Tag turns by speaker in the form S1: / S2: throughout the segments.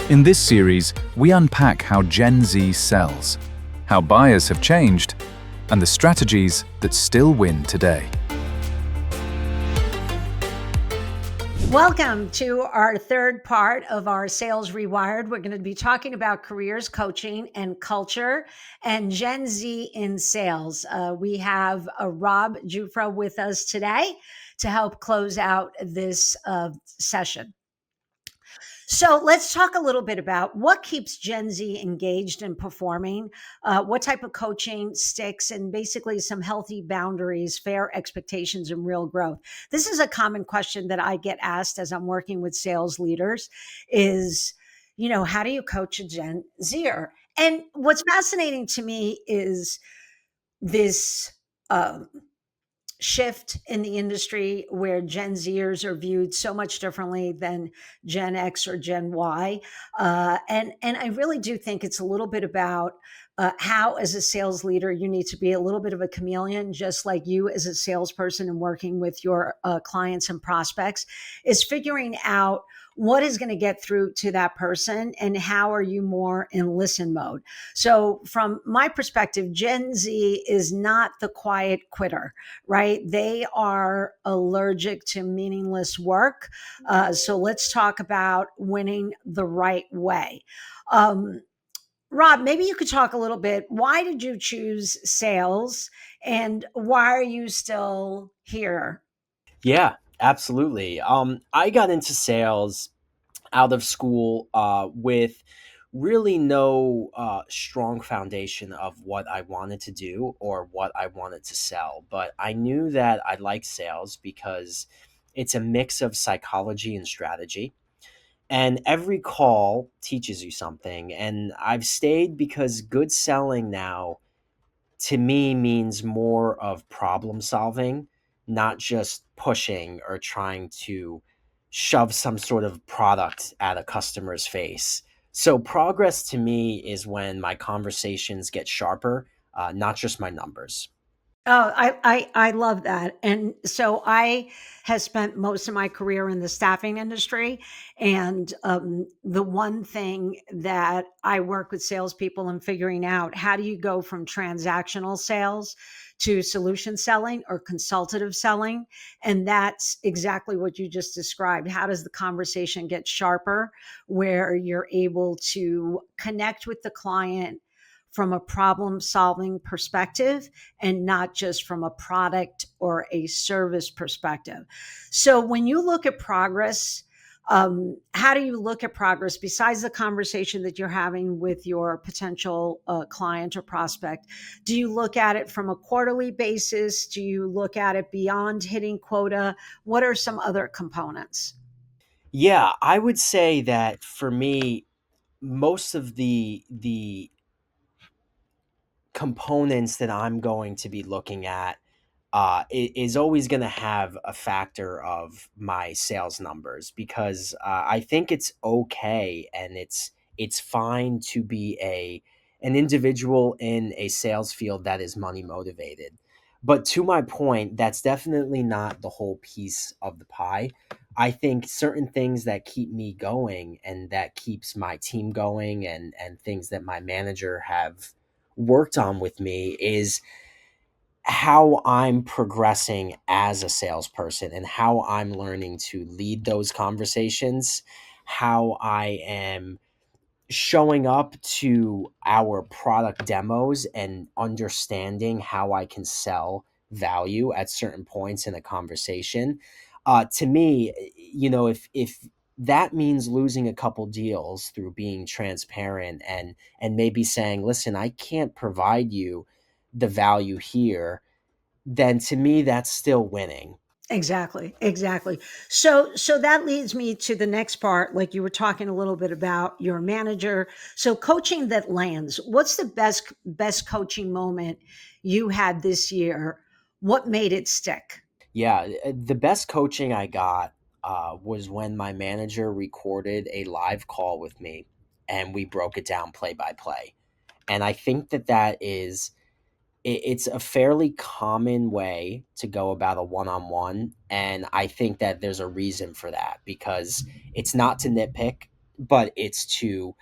S1: In this series, we unpack how Gen Z sells, how buyers have changed, and the strategies that still win today.
S2: Welcome to our third part of our Sales Rewired. We're going to be talking about careers, coaching, and culture, and Gen Z in sales. We have Rob Giuffra with us today to help close out this session. So let's talk a little bit about what keeps Gen Z engaged and performing, what type of coaching sticks, and basically some healthy boundaries, fair expectations, and real growth. This is a common question that I get asked as I'm working with sales leaders is, how do you coach a Gen Zer? And what's fascinating to me is this shift in the industry where Gen Zers are viewed so much differently than Gen X or Gen Y, and I really do think it's a little bit about how, as a sales leader, you need to be a little bit of a chameleon, just like you as a salesperson and working with your clients and prospects, is figuring out what is going to get through to that person and how are you more in listen mode. So from my perspective, Gen Z is not the quiet quitter, right? They are allergic to meaningless work. So let's talk about winning the right way. Rob, maybe you could talk a little bit. Why did you choose sales and why are you still here?
S3: Yeah, absolutely. I got into sales out of school with really no strong foundation of what I wanted to do or what I wanted to sell. But I knew that I liked sales because it's a mix of psychology and strategy. And every call teaches you something. And I've stayed because good selling now to me means more of problem solving, not just pushing or trying to shove some sort of product at a customer's face. So, progress to me is when my conversations get sharper, not just my numbers.
S2: Oh, I love that. And so I have spent most of my career in the staffing industry. And the one thing that I work with salespeople in figuring out, how do you go from transactional sales to solution selling or consultative selling? And that's exactly what you just described. How does the conversation get sharper where you're able to connect with the client from a problem solving perspective and not just from a product or a service perspective? So when you look at progress, how do you look at progress besides the conversation that you're having with your potential client or prospect? Do you look at it from a quarterly basis? Do you look at it beyond hitting quota? What are some other components?
S3: Yeah, I would say that for me, most of the components that I'm going to be looking at is always going to have a factor of my sales numbers because I think it's okay and it's fine to be an individual in a sales field that is money motivated. But to my point, that's definitely not the whole piece of the pie. I think certain things that keep me going and that keeps my team going and things that my manager have worked on with me is how I'm progressing as a salesperson and how I'm learning to lead those conversations, how I am showing up to our product demos and understanding how I can sell value at certain points in a conversation. To me, if that means losing a couple deals through being transparent and maybe saying, "Listen, I can't provide you the value here," then to me that's still winning.
S2: Exactly, exactly. So that leads me to the next part, like you were talking a little bit about your manager. So coaching that lands. What's the best coaching moment you had this year? What made it stick?
S3: Yeah, the best coaching I got was when my manager recorded a live call with me and we broke it down play by play. And I think that it's a fairly common way to go about a one-on-one, and I think that there's a reason for that because it's not to nitpick. but it's to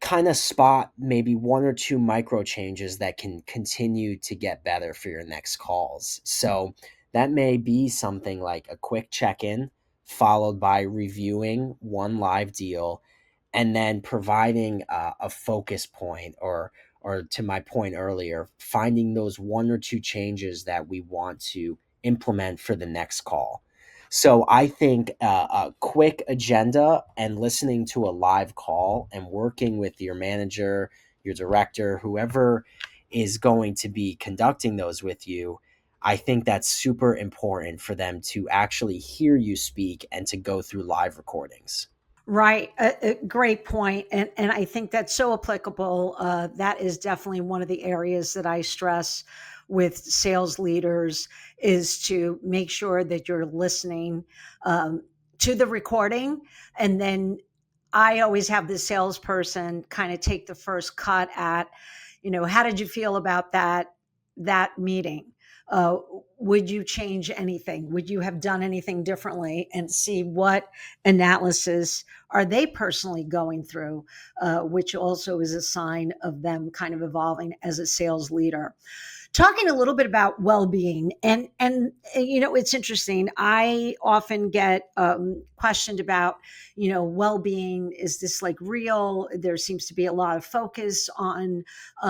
S3: kind of spot maybe one or two micro changes that can continue to get better for your next calls. So that may be something like a quick check in, followed by reviewing one live deal, and then providing a focus point, or to my point earlier, finding those one or two changes that we want to implement for the next call. So I think a quick agenda and listening to a live call and working with your manager, your director, whoever is going to be conducting those with you, I think that's super important for them to actually hear you speak and to go through live recordings.
S2: Right. A great point. And I think that's so applicable. That is definitely one of the areas that I stress with sales leaders is to make sure that you're listening um, to the recording. And then I always have the salesperson kind of take the first cut at, how did you feel about that meeting? Uh, would you change anything? Would you have done anything differently? And see what analysis are they personally going through, which also is a sign of them kind of evolving as a sales leader. Talking a little bit about well-being, and it's interesting. I often get questioned about, well-being. Is this like real? There seems to be a lot of focus on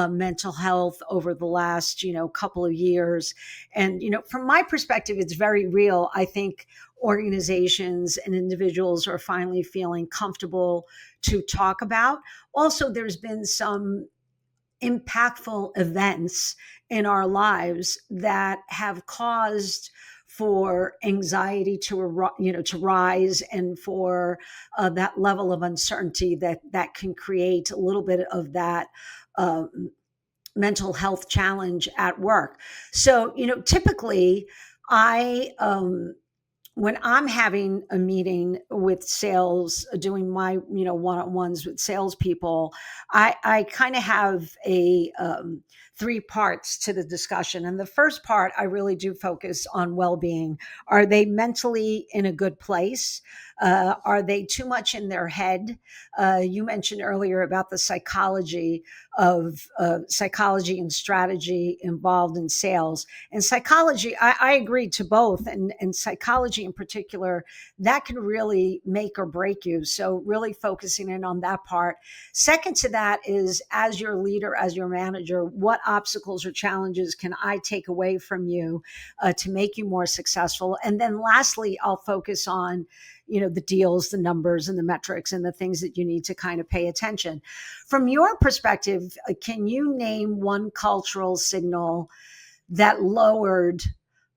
S2: mental health over the last couple of years, and from my perspective, it's very real. I think organizations and individuals are finally feeling comfortable to talk about. Also, there's been some impactful events in our lives that have caused for anxiety to rise, and for that level of uncertainty that can create a little bit of that um, mental health challenge at work. So typically I when I'm having a meeting with sales, doing my one-on-ones with salespeople, I kind of have a three parts to the discussion. And the first part, I really do focus on well-being. Are they mentally in a good place? Are they too much in their head? You mentioned earlier about the psychology and strategy involved in sales. And psychology, I agree to both. And psychology in particular, that can really make or break you. So, really focusing in on that part. Second to that is, as your leader, as your manager, what obstacles or challenges can I take away from you to make you more successful? And then lastly, I'll focus on the deals, the numbers, and the metrics, and the things that you need to kind of pay attention. From your perspective, can you name one cultural signal that lowered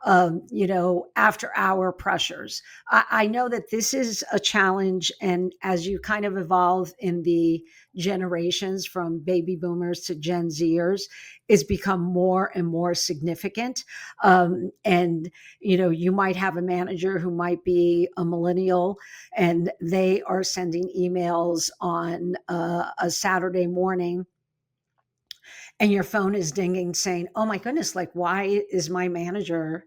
S2: after hour pressures? I know that this is a challenge, and as you kind of evolve in the generations from baby boomers to Gen Zers, it's become more and more significant. And you might have a manager who might be a millennial, and they are sending emails on a Saturday morning, and your phone is dinging saying, oh my goodness, like, why is my manager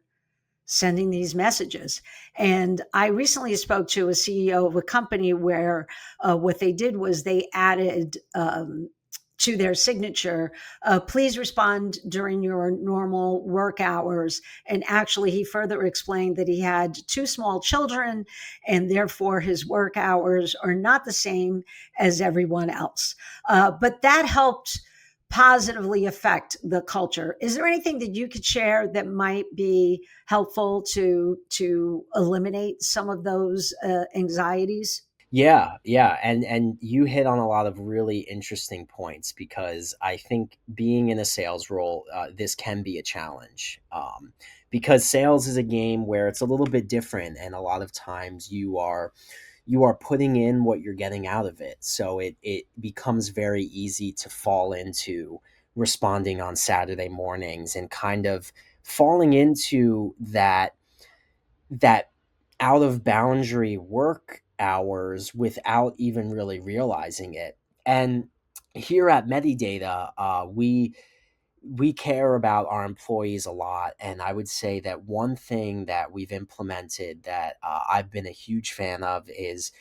S2: sending these messages? And I recently spoke to a CEO of a company where what they did was they added to their signature, please respond during your normal work hours. And actually, he further explained that he had two small children, and therefore his work hours are not the same as everyone else. But that helped positively affect the culture. Is there anything that you could share that might be helpful to eliminate some of those anxieties?
S3: Yeah, yeah, and you hit on a lot of really interesting points, because I think being in a sales role, this can be a challenge, because sales is a game where it's a little bit different, and a lot of times you are putting in what you're getting out of it. So it becomes very easy to fall into responding on Saturday mornings and kind of falling into that out of boundary work hours without even really realizing it. And here at Medidata, we we care about our employees a lot. And I would say that one thing that we've implemented that I've been a huge fan of is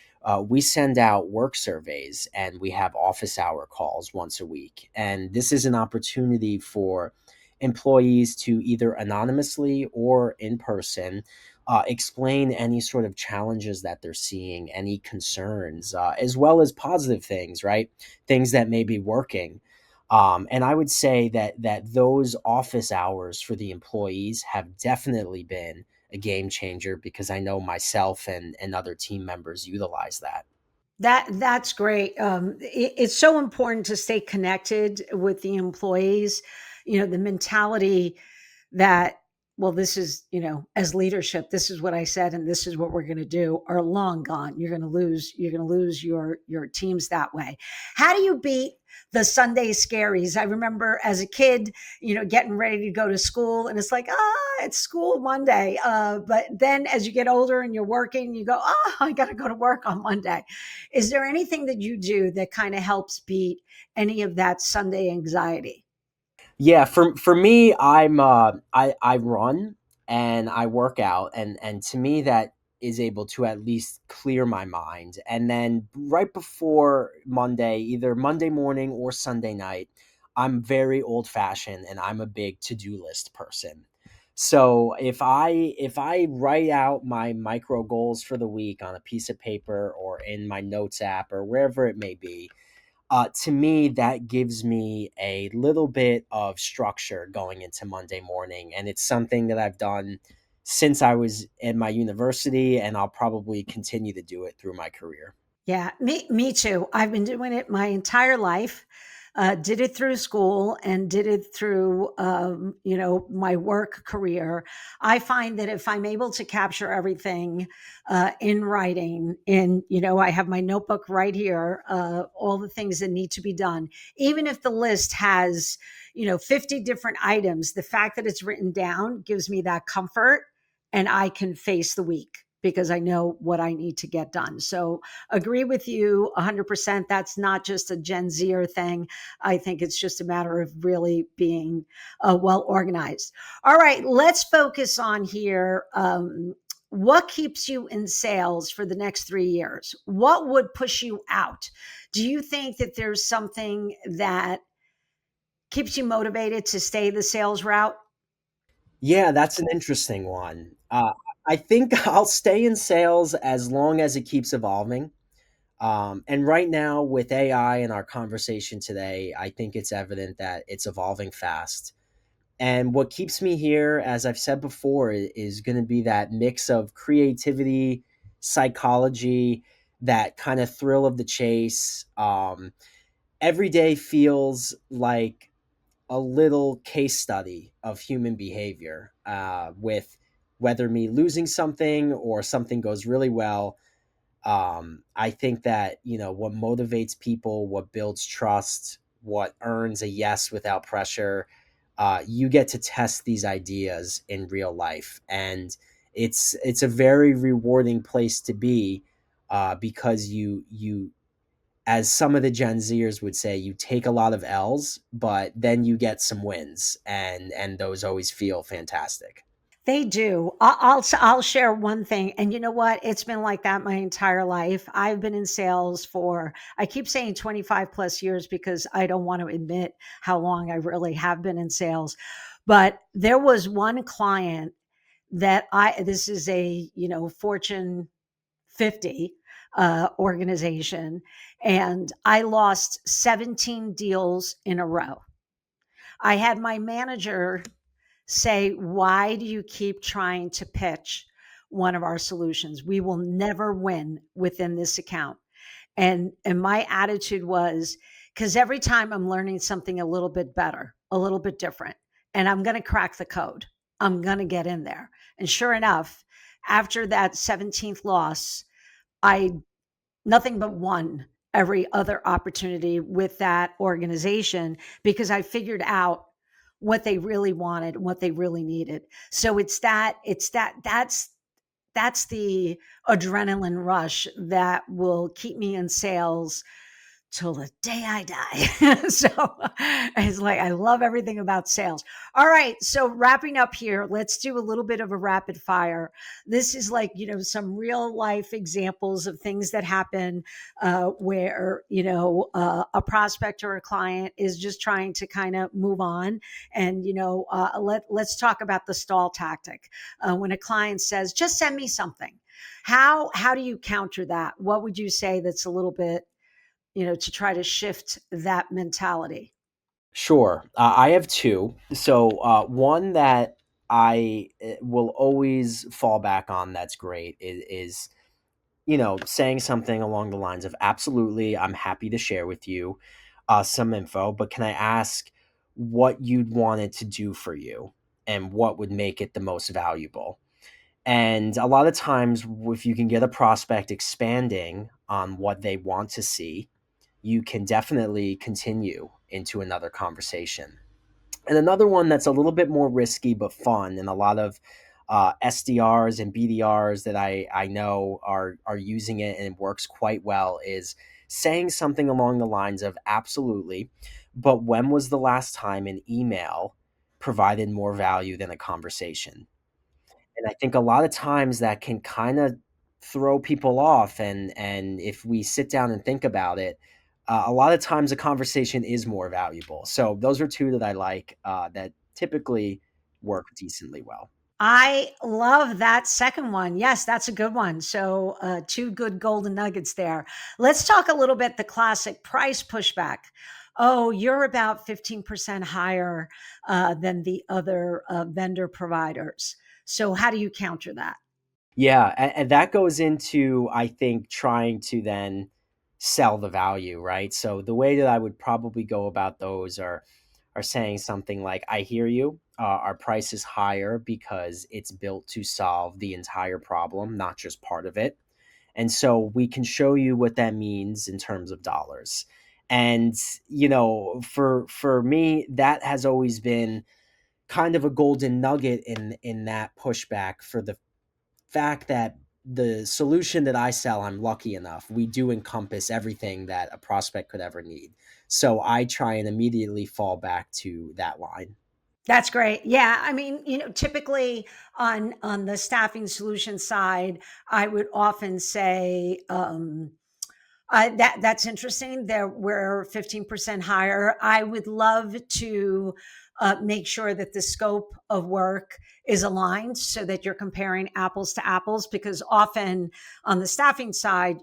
S3: we send out work surveys and we have office hour calls once a week. And this is an opportunity for employees to either anonymously or in person explain any sort of challenges that they're seeing, any concerns, as well as positive things, right? Things that may be working. And I would say that those office hours for the employees have definitely been a game changer because I know myself and other team members utilize that.
S2: That's great. It's so important to stay connected with the employees. The mentality that, well, this is, as leadership, this is what I said and this is what we're going to do, are long gone. You're going to lose your teams that way. How do you beat the Sunday scaries? I remember as a kid, getting ready to go to school and it's like, it's school Monday. But then as you get older and you're working, you go, I got to go to work on Monday. Is there anything that you do that kind of helps beat any of that Sunday anxiety?
S3: Yeah, for me, I run and I work out, and to me that is able to at least clear my mind. And then right before Monday, either Monday morning or Sunday night, I'm very old fashioned and I'm a big to do list person. So if I write out my micro goals for the week on a piece of paper or in my notes app or wherever it may be, to me, that gives me a little bit of structure going into Monday morning. And it's something that I've done since I was in my university, and I'll probably continue to do it through my career.
S2: Yeah, me too. I've been doing it my entire life. Did it through school and did it through, my work career. I find that if I'm able to capture everything in writing, I have my notebook right here, all the things that need to be done, even if the list has, 50 different items, the fact that it's written down gives me that comfort and I can face the week because I know what I need to get done. So agree with you 100%. That's not just a Gen Zer thing. I think it's just a matter of really being well organized. All right, let's focus on here. What keeps you in sales for the next 3 years? What would push you out? Do you think that there's something that keeps you motivated to stay the sales route?
S3: Yeah, that's an interesting one. I think I'll stay in sales as long as it keeps evolving. And right now, with AI and our conversation today, I think it's evident that it's evolving fast. And what keeps me here, as I've said before, is going to be that mix of creativity, psychology, that kind of thrill of the chase. Every day feels like a little case study of human behavior, with whether me losing something or something goes really well. I think that, what motivates people, what builds trust, what earns a yes without pressure, you get to test these ideas in real life, and it's a very rewarding place to be, because you, as some of the Gen Zers would say, you take a lot of L's, but then you get some wins, and those always feel fantastic.
S2: They do. I'll share one thing, and you know what? It's been like that my entire life. I've been in sales for, I keep saying 25 plus years because I don't want to admit how long I really have been in sales. But there was one client that this is a, Fortune 50 organization, and I lost 17 deals in a row. I had my manager say, why do you keep trying to pitch one of our solutions? We will never win within this account. And my attitude was, because every time I'm learning something a little bit better, a little bit different, and I'm going to crack the code. I'm going to get in there. And sure enough, after that 17th loss, I nothing but won every other opportunity with that organization because I figured out what they really wanted, what they really needed. So that's the adrenaline rush that will keep me in sales till the day I die. So it's like, I love everything about sales. All right. So wrapping up here, let's do a little bit of a rapid fire. This is like, some real life examples of things that happen where, a prospect or a client is just trying to kind of move on. And, let's talk about the stall tactic. When a client says, just send me something. How do you counter that? What would you say that's a little bit, to try to shift that mentality?
S3: Sure. I have two. So, one that I will always fall back on that's great is, saying something along the lines of, absolutely, I'm happy to share with you some info, but can I ask what you'd want it to do for you and what would make it the most valuable? And a lot of times, if you can get a prospect expanding on what they want to see, you can definitely continue into another conversation. And another one that's a little bit more risky but fun, and a lot of SDRs and BDRs that I know are using it and it works quite well, is saying something along the lines of, absolutely, but when was the last time an email provided more value than a conversation? And I think a lot of times that can kind of throw people off, and if we sit down and think about it, a lot of times a conversation is more valuable. So those are two that I like, that typically work decently well.
S2: I love that second one. Yes, that's a good one. So, two good golden nuggets there. Let's talk a little bit the classic price pushback. Oh, you're about 15% higher than the other vendor providers. So, how do you counter that?
S3: Yeah, and that goes into, I think, trying to then sell the value, right? So the way that I would probably go about those are saying something like, "I hear you. Our price is higher because it's built to solve the entire problem, not just part of it. And so we can show you what that means in terms of dollars." And for me, that has always been kind of a golden nugget in that pushback, for the fact that the solution that I sell, I'm lucky enough, we do encompass everything that a prospect could ever need. So I try and immediately fall back to that line.
S2: That's great. Yeah, I mean, typically on the staffing solution side, I would often say, that's interesting. There we're 15% higher. I would love to make sure that the scope of work is aligned so that you're comparing apples to apples, because often on the staffing side,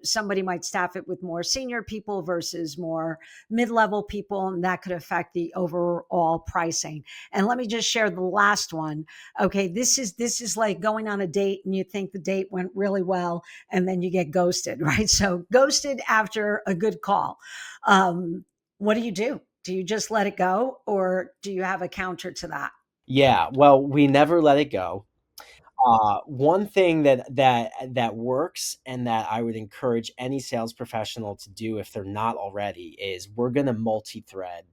S2: somebody might staff it with more senior people versus more mid-level people, and that could affect the overall pricing. And let me just share the last one. Okay, this is like going on a date and you think the date went really well, and then you get ghosted, right? So ghosted after a good call. What do you do? Do you just let it go, or do you have a counter to that?
S3: Yeah, well, we never let it go. One thing that works, and that I would encourage any sales professional to do if they're not already, is we're going to multi-thread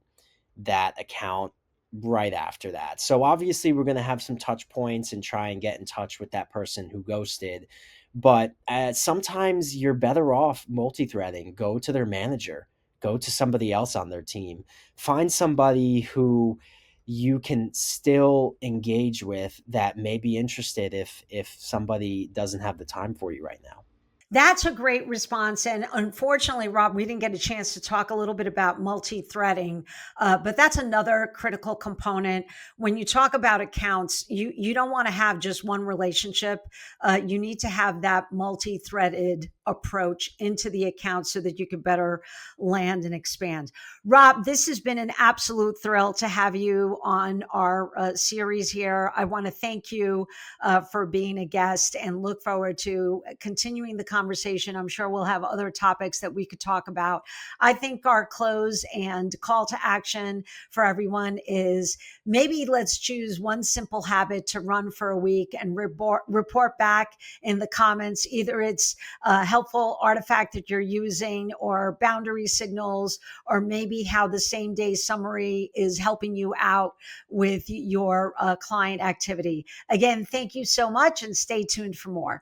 S3: that account right after that. So obviously we're going to have some touch points and try and get in touch with that person who ghosted. But sometimes you're better off multi-threading. Go to their manager, go to somebody else on their team, find somebody who you can still engage with that may be interested if somebody doesn't have the time for you right now.
S2: That's a great response. And unfortunately, Rob, we didn't get a chance to talk a little bit about multi threading, but that's another critical component. When you talk about accounts, you don't want to have just one relationship. You need to have that multi threaded approach into the account so that you can better land and expand. Rob, this has been an absolute thrill to have you on our series here. I want to thank you for being a guest and look forward to continuing the conversation. I'm sure we'll have other topics that we could talk about. I think our close and call to action for everyone is, maybe let's choose one simple habit to run for a week and report back in the comments. Either it's a helpful artifact that you're using, or boundary signals, or maybe how the same day summary is helping you out with your client activity. Again, thank you so much, and stay tuned for more.